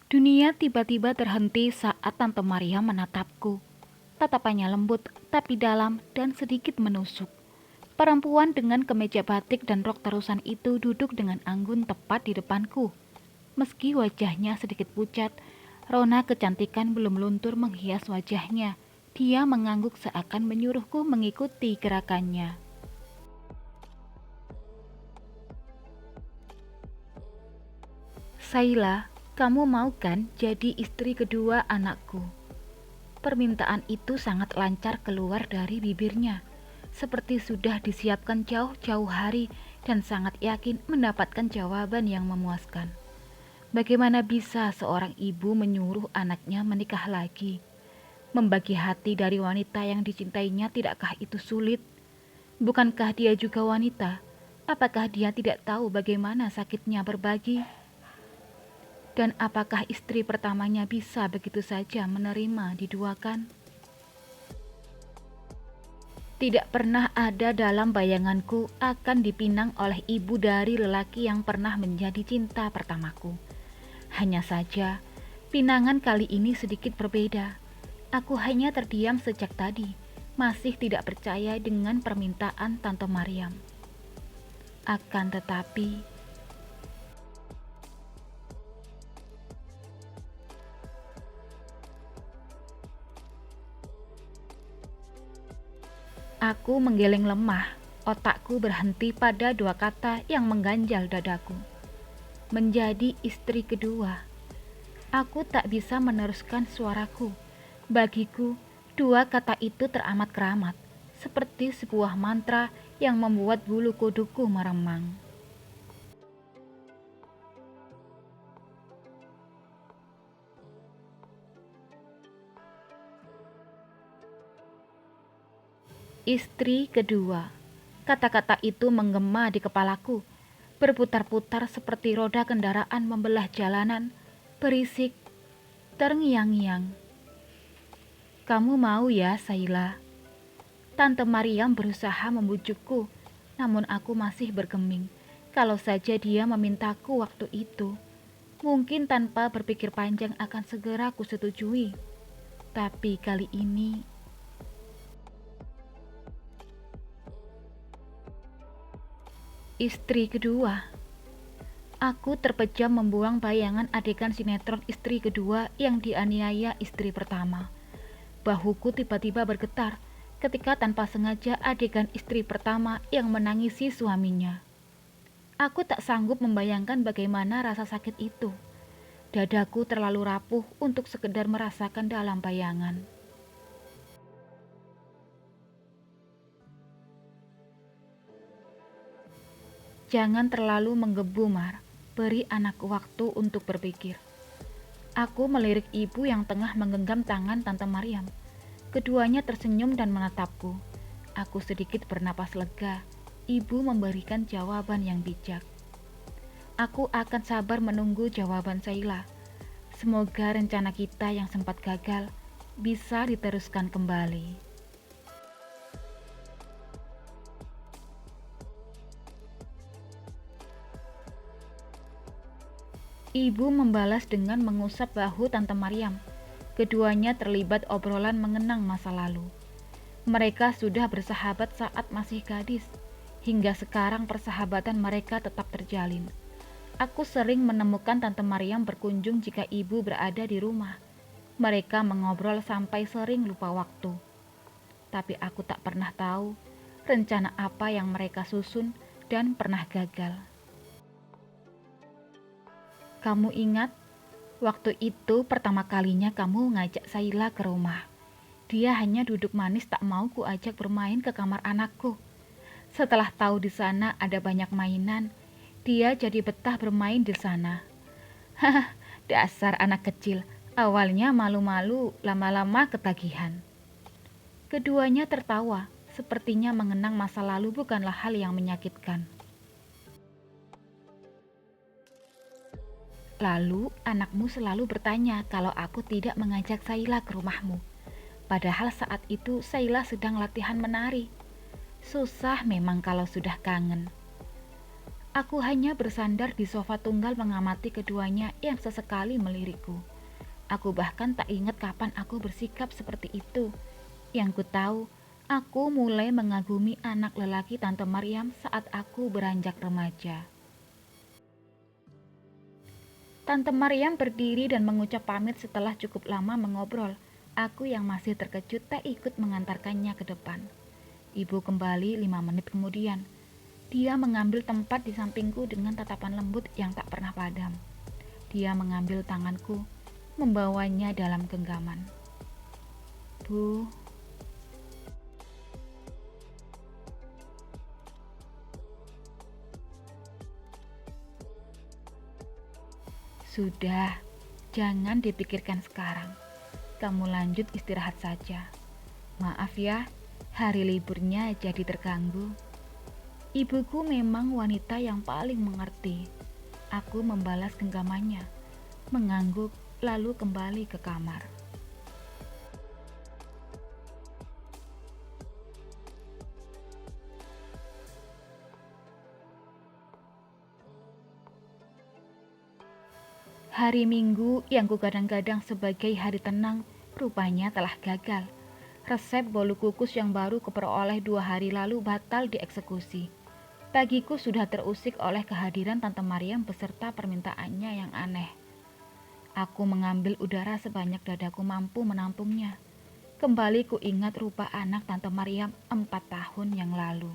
Dunia tiba-tiba terhenti saat Tante Maria menatapku. Tatapannya lembut tapi dalam dan sedikit menusuk. Perempuan dengan kemeja batik dan rok terusan itu duduk dengan anggun tepat di depanku. Meski wajahnya sedikit pucat, rona kecantikan belum luntur menghias wajahnya. Dia mengangguk seakan menyuruhku mengikuti gerakannya. Saila, kamu mau kan jadi istri kedua anakku? Permintaan itu sangat lancar keluar dari bibirnya, seperti sudah disiapkan jauh-jauh hari dan sangat yakin mendapatkan jawaban yang memuaskan. Bagaimana bisa seorang ibu menyuruh anaknya menikah lagi? Membagi hati dari wanita yang dicintainya, tidakkah itu sulit? Bukankah dia juga wanita? Apakah dia tidak tahu bagaimana sakitnya berbagi? Dan apakah istri pertamanya bisa begitu saja menerima diduakan? Tidak pernah ada dalam bayanganku akan dipinang oleh ibu dari lelaki yang pernah menjadi cinta pertamaku. Hanya saja, pinangan kali ini sedikit berbeda. Aku hanya terdiam sejak tadi, masih tidak percaya dengan permintaan Tante Mariam. Akan tetapi, aku menggeleng lemah. Otakku berhenti pada dua kata yang mengganjal dadaku. Menjadi istri kedua. Aku tak bisa meneruskan suaraku. Bagiku, dua kata itu teramat keramat, seperti sebuah mantra yang membuat bulu kuduku meremang. Istri kedua. Kata-kata itu menggema di kepalaku, berputar-putar seperti roda kendaraan membelah jalanan, berisik, terngiang-ngiang. Kamu mau ya, Saila? Tante Mariam berusaha membujukku, namun aku masih bergeming. Kalau saja dia memintaku waktu itu, mungkin tanpa berpikir panjang akan segera kusetujui. Tapi kali ini, istri kedua. Aku terpejam membuang bayangan adegan sinetron istri kedua yang dianiaya istri pertama. Bahuku tiba-tiba bergetar ketika tanpa sengaja adegan istri pertama yang menangisi suaminya. Aku tak sanggup membayangkan bagaimana rasa sakit itu. Dadaku terlalu rapuh untuk sekedar merasakan dalam bayangan. Jangan terlalu menggebu, Mar. Beri anakku waktu untuk berpikir. Aku melirik ibu yang tengah menggenggam tangan Tante Mariam. Keduanya tersenyum dan menatapku. Aku sedikit bernapas lega. Ibu memberikan jawaban yang bijak. Aku akan sabar menunggu jawaban Saila. Semoga rencana kita yang sempat gagal bisa diteruskan kembali. Ibu membalas dengan mengusap bahu Tante Mariam. Keduanya terlibat obrolan mengenang masa lalu. Mereka sudah bersahabat saat masih gadis. Hingga sekarang persahabatan mereka tetap terjalin. Aku sering menemukan Tante Mariam berkunjung jika ibu berada di rumah. Mereka mengobrol sampai sering lupa waktu. Tapi aku tak pernah tahu rencana apa yang mereka susun dan pernah gagal. Kamu ingat, waktu itu pertama kalinya kamu ngajak Saila ke rumah. Dia hanya duduk manis tak mau ku ajak bermain ke kamar anakku. Setelah tahu di sana ada banyak mainan, dia jadi betah bermain di sana. Hah, dasar anak kecil. Awalnya malu-malu, lama-lama ketagihan. Keduanya tertawa, sepertinya mengenang masa lalu bukanlah hal yang menyakitkan. Lalu anakmu selalu bertanya kalau aku tidak mengajak Saila ke rumahmu. Padahal saat itu Saila sedang latihan menari. Susah memang kalau sudah kangen. Aku hanya bersandar di sofa tunggal mengamati keduanya yang sesekali melirikku. Aku bahkan tak ingat kapan aku bersikap seperti itu. Yang ku tahu, aku mulai mengagumi anak lelaki Tante Maryam saat aku beranjak remaja. Tante Maryam berdiri dan mengucap pamit setelah cukup lama mengobrol. Aku yang masih terkejut tak ikut mengantarkannya ke depan. Ibu kembali 5 menit kemudian. Dia mengambil tempat di sampingku dengan tatapan lembut yang tak pernah padam. Dia mengambil tanganku, membawanya dalam genggaman. Bu, sudah, jangan dipikirkan sekarang. Kamu lanjut istirahat saja. Maaf ya, hari liburnya jadi terganggu. Ibuku memang wanita yang paling mengerti. Aku membalas genggamannya, mengangguk lalu kembali ke kamar. Hari Minggu yang kugadang-gadang sebagai hari tenang, rupanya telah gagal. Resep bolu kukus yang baru kuperoleh 2 hari lalu batal dieksekusi. Pagiku sudah terusik oleh kehadiran Tante Maryam beserta permintaannya yang aneh. Aku mengambil udara sebanyak dadaku mampu menampungnya. Kembali ku ingat rupa anak Tante Maryam 4 tahun yang lalu.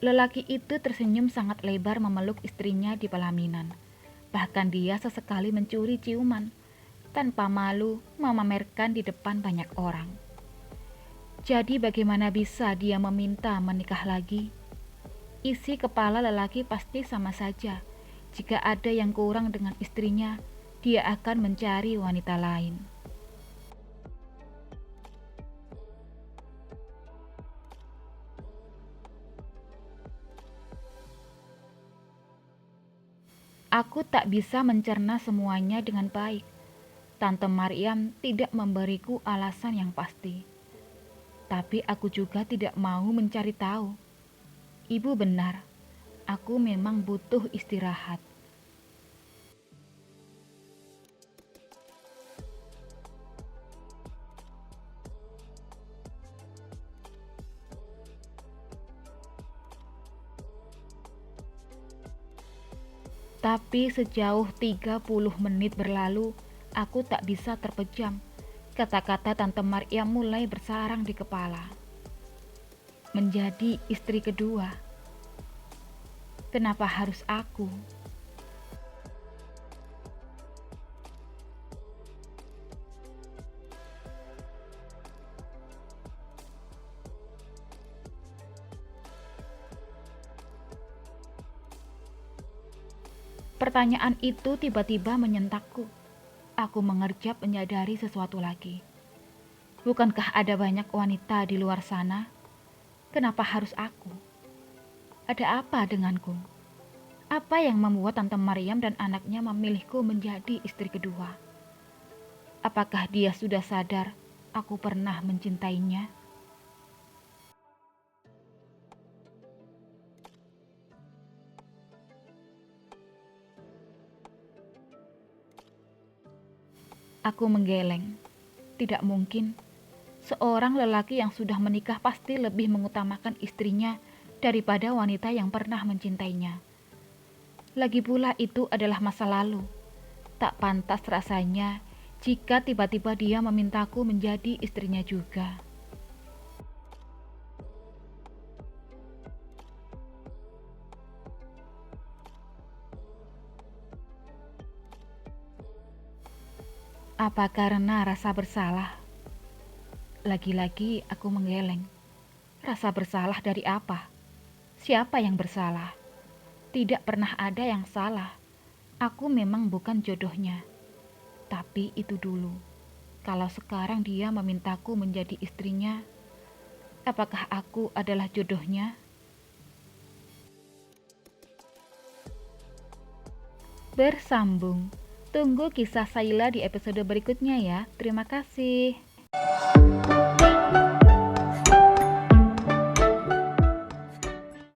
Lelaki itu tersenyum sangat lebar memeluk istrinya di pelaminan. Bahkan dia sesekali mencuri ciuman, tanpa malu memamerkan di depan banyak orang. Jadi bagaimana bisa dia meminta menikah lagi? Isi kepala lelaki pasti sama saja. Jika ada yang kurang dengan istrinya, dia akan mencari wanita lain. Aku tak bisa mencerna semuanya dengan baik. Tante Maryam tidak memberiku alasan yang pasti. Tapi aku juga tidak mau mencari tahu. Ibu benar, aku memang butuh istirahat. Tapi sejauh 30 menit berlalu, aku tak bisa terpejam. Kata-kata Tante Maryam mulai bersarang di kepala. Menjadi istri kedua. Kenapa harus aku? Pertanyaan itu tiba-tiba menyentakku. Aku mengerjap menyadari sesuatu lagi. Bukankah ada banyak wanita di luar sana? Kenapa harus aku? Ada apa denganku? Apa yang membuat Tante Maryam dan anaknya memilihku menjadi istri kedua? Apakah dia sudah sadar aku pernah mencintainya? Aku menggeleng. Tidak mungkin. Seorang lelaki yang sudah menikah pasti lebih mengutamakan istrinya daripada wanita yang pernah mencintainya. Lagi pula itu adalah masa lalu. Tak pantas rasanya jika tiba-tiba dia memintaku menjadi istrinya juga. Apa karena rasa bersalah? Lagi-lagi aku menggeleng. Rasa bersalah dari apa? Siapa yang bersalah? Tidak pernah ada yang salah. Aku memang bukan jodohnya. Tapi itu dulu. Kalau sekarang dia memintaku menjadi istrinya, apakah aku adalah jodohnya? Bersambung. Tunggu kisah Saila di episode berikutnya ya. Terima kasih.